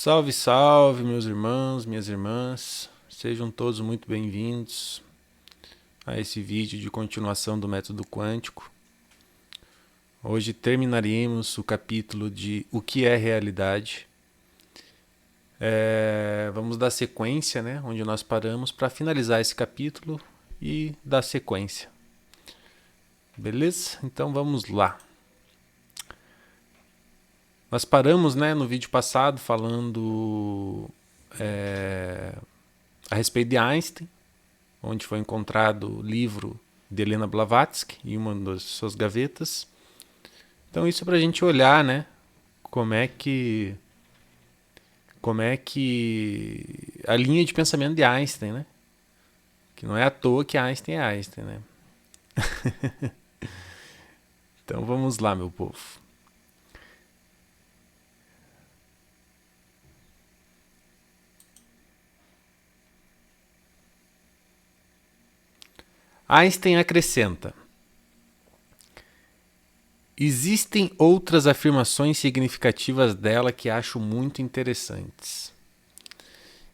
Salve, salve, meus irmãos, minhas irmãs. Sejam todos muito bem-vindos a esse vídeo de continuação do método quântico. Hoje terminaremos o capítulo de O que é realidade. Vamos dar sequência, né, onde nós paramos para finalizar esse capítulo e dar sequência. Beleza? Então vamos lá. Nós paramos, né, no vídeo passado falando a respeito de Einstein, onde foi encontrado o livro de Helena Blavatsky em uma das suas gavetas. Então isso é para a gente olhar, né, como é que a linha de pensamento de Einstein, né, que não é à toa que Einstein é Einstein, né. Então vamos lá, meu povo. Einstein acrescenta: existem outras afirmações significativas dela que acho muito interessantes.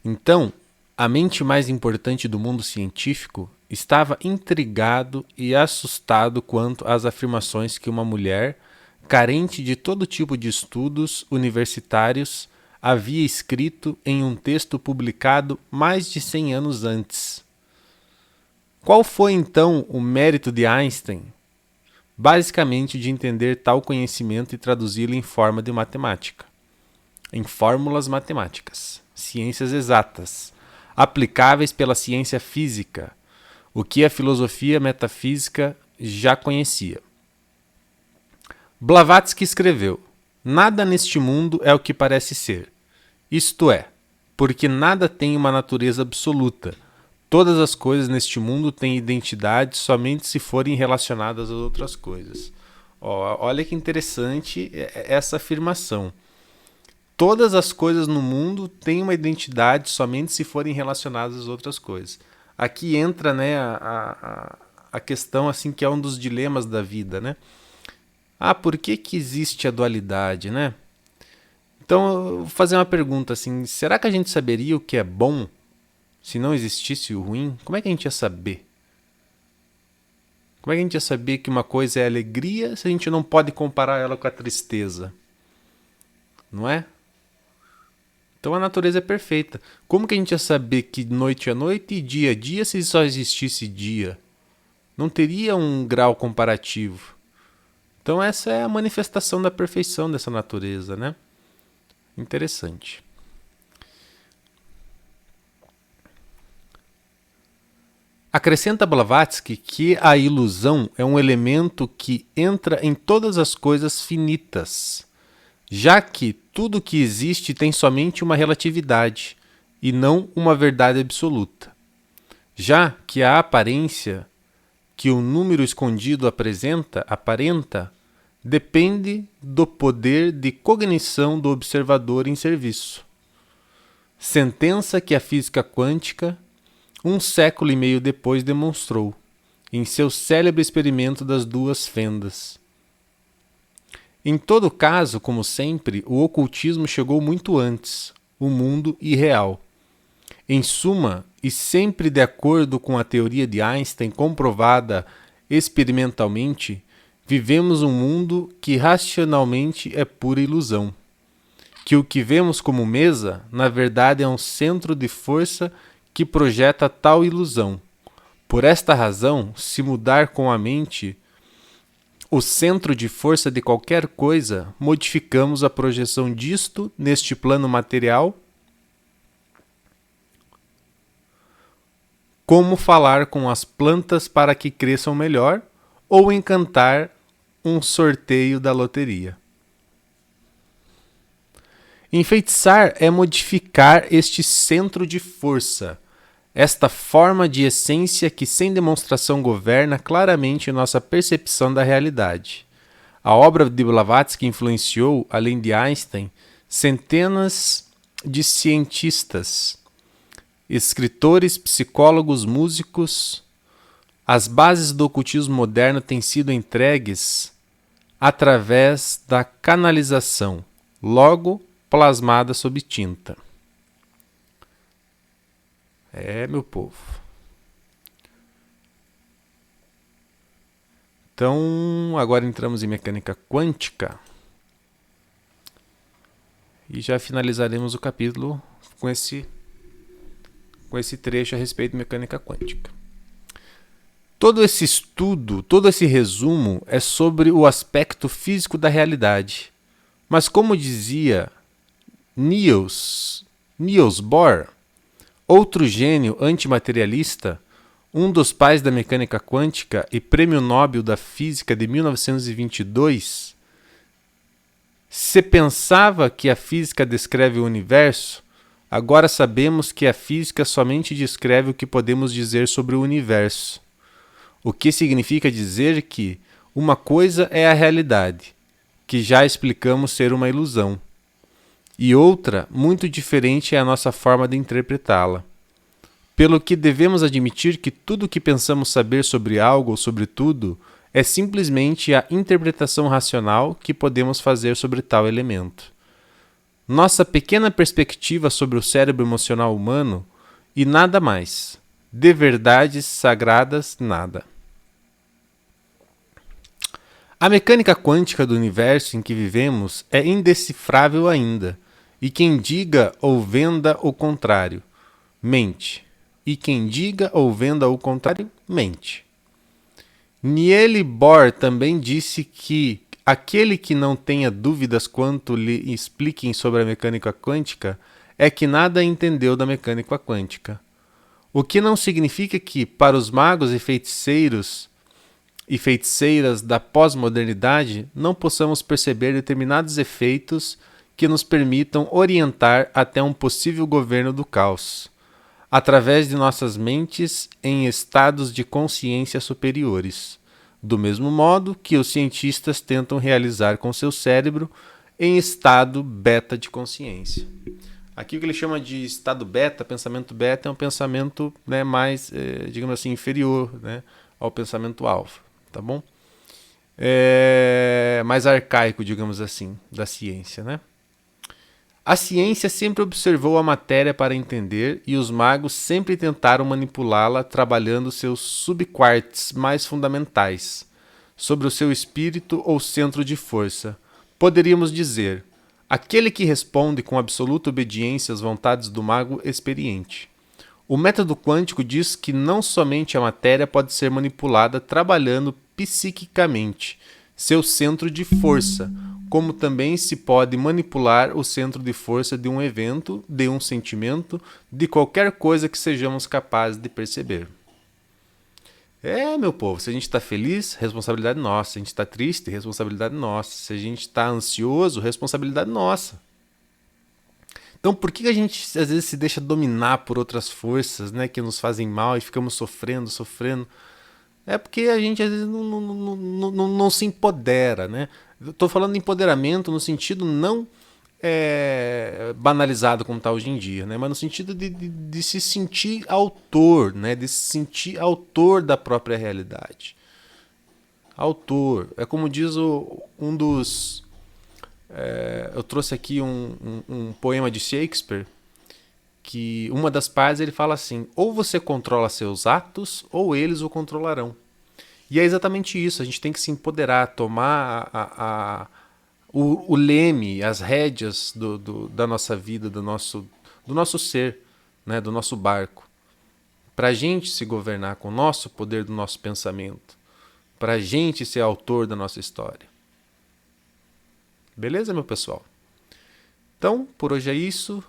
Então, a mente mais importante do mundo científico estava intrigado e assustado quanto às afirmações que uma mulher, carente de todo tipo de estudos universitários, havia escrito em um texto publicado mais de 100 anos antes. Qual foi então o mérito de Einstein? Basicamente de entender tal conhecimento e traduzi-lo em forma de matemática, em fórmulas matemáticas, ciências exatas, aplicáveis pela ciência física, o que a filosofia metafísica já conhecia. Blavatsky escreveu: nada neste mundo é o que parece ser, isto é, porque nada tem uma natureza absoluta. Todas as coisas neste mundo têm identidade somente se forem relacionadas a outras coisas. Olha que interessante essa afirmação. Todas as coisas no mundo têm uma identidade somente se forem relacionadas às outras coisas. Aqui entra, né, a questão assim, que é um dos dilemas da vida, né? Por que existe a dualidade, né? Então, eu vou fazer uma pergunta assim: será que a gente saberia o que é bom se não existisse o ruim? Como é que a gente ia saber? Como é que a gente ia saber que uma coisa é alegria se a gente não pode comparar ela com a tristeza? Não é? Então a natureza é perfeita. Como que a gente ia saber que noite é noite e dia é dia se só existisse dia? Não teria um grau comparativo. Então essa é a manifestação da perfeição dessa natureza, né? Interessante. Acrescenta Blavatsky que a ilusão é um elemento que entra em todas as coisas finitas, já que tudo que existe tem somente uma relatividade e não uma verdade absoluta. Já que a aparência que o número escondido aparenta, depende do poder de cognição do observador em serviço. Sentença que a física quântica, 1 século e meio depois, demonstrou, em seu célebre experimento das duas fendas. Em todo caso, como sempre, o ocultismo chegou muito antes, o mundo irreal. Em suma, e sempre de acordo com a teoria de Einstein comprovada experimentalmente, vivemos um mundo que racionalmente é pura ilusão. Que o que vemos como mesa, na verdade, é um centro de força que projeta tal ilusão. Por esta razão, se mudar com a mente o centro de força de qualquer coisa, modificamos a projeção disto neste plano material. Como falar com as plantas para que cresçam melhor, ou encantar um sorteio da loteria. Enfeitiçar é modificar este centro de força, esta forma de essência que sem demonstração governa claramente nossa percepção da realidade. A obra de Blavatsky influenciou, além de Einstein, centenas de cientistas, escritores, psicólogos, músicos. As bases do ocultismo moderno têm sido entregues através da canalização. Logo, plasmada sob tinta. Meu povo. Então, agora entramos em mecânica quântica e já finalizaremos o capítulo com esse trecho a respeito de mecânica quântica. Todo esse estudo, todo esse resumo é sobre o aspecto físico da realidade. Mas como dizia Niels Bohr, outro gênio antimaterialista, um dos pais da mecânica quântica e prêmio Nobel da Física de 1922, se pensava que a física descreve o universo, agora sabemos que a física somente descreve o que podemos dizer sobre o universo. O que significa dizer que uma coisa é a realidade, que já explicamos ser uma ilusão, e outra, muito diferente, é a nossa forma de interpretá-la. Pelo que devemos admitir que tudo o que pensamos saber sobre algo ou sobre tudo é simplesmente a interpretação racional que podemos fazer sobre tal elemento. Nossa pequena perspectiva sobre o cérebro emocional humano e nada mais. De verdades sagradas, nada. A mecânica quântica do universo em que vivemos é indecifrável ainda, e quem diga ou venda o contrário, mente. E quem diga ou venda o contrário, mente. Niels Bohr também disse que aquele que não tenha dúvidas quanto lhe expliquem sobre a mecânica quântica é que nada entendeu da mecânica quântica. O que não significa que, para os magos e feiticeiros e feiticeiras da pós-modernidade, não possamos perceber determinados efeitos que nos permitam orientar até um possível governo do caos, através de nossas mentes em estados de consciência superiores, do mesmo modo que os cientistas tentam realizar com seu cérebro em estado beta de consciência. Aqui o que ele chama de estado beta, pensamento beta, é um pensamento, né, mais, digamos assim, inferior, né, ao pensamento alfa, tá bom? Mais arcaico, digamos assim, da ciência, né? A ciência sempre observou a matéria para entender e os magos sempre tentaram manipulá-la trabalhando seus subquartes mais fundamentais, sobre o seu espírito ou centro de força. Poderíamos dizer, aquele que responde com absoluta obediência às vontades do mago experiente. O método quântico diz que não somente a matéria pode ser manipulada trabalhando psiquicamente, seu centro de força, como também se pode manipular o centro de força de um evento, de um sentimento, de qualquer coisa que sejamos capazes de perceber. Meu povo, se a gente está feliz, responsabilidade nossa. Se a gente está triste, responsabilidade nossa. Se a gente está ansioso, responsabilidade nossa. Então, por que a gente às vezes se deixa dominar por outras forças, né, que nos fazem mal e ficamos sofrendo? É porque a gente às vezes não se empodera, né? Estou falando de empoderamento no sentido não banalizado como está hoje em dia, né? Mas no sentido de se sentir autor, né? De se sentir autor da própria realidade. Autor. É como diz um dos... eu trouxe aqui um poema de Shakespeare, que uma das partes ele fala assim: ou você controla seus atos, ou eles o controlarão. E é exatamente isso, a gente tem que se empoderar, tomar o leme, as rédeas da nossa vida, do nosso ser, né, do nosso barco. Para a gente se governar com o nosso poder do nosso pensamento. Para a gente ser autor da nossa história. Beleza, meu pessoal? Então, por hoje é isso.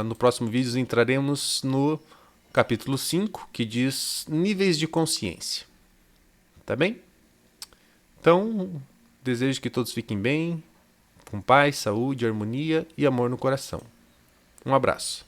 No próximo vídeo entraremos no capítulo 5, que diz níveis de consciência. Tá bem? Então, desejo que todos fiquem bem, com paz, saúde, harmonia e amor no coração. Um abraço.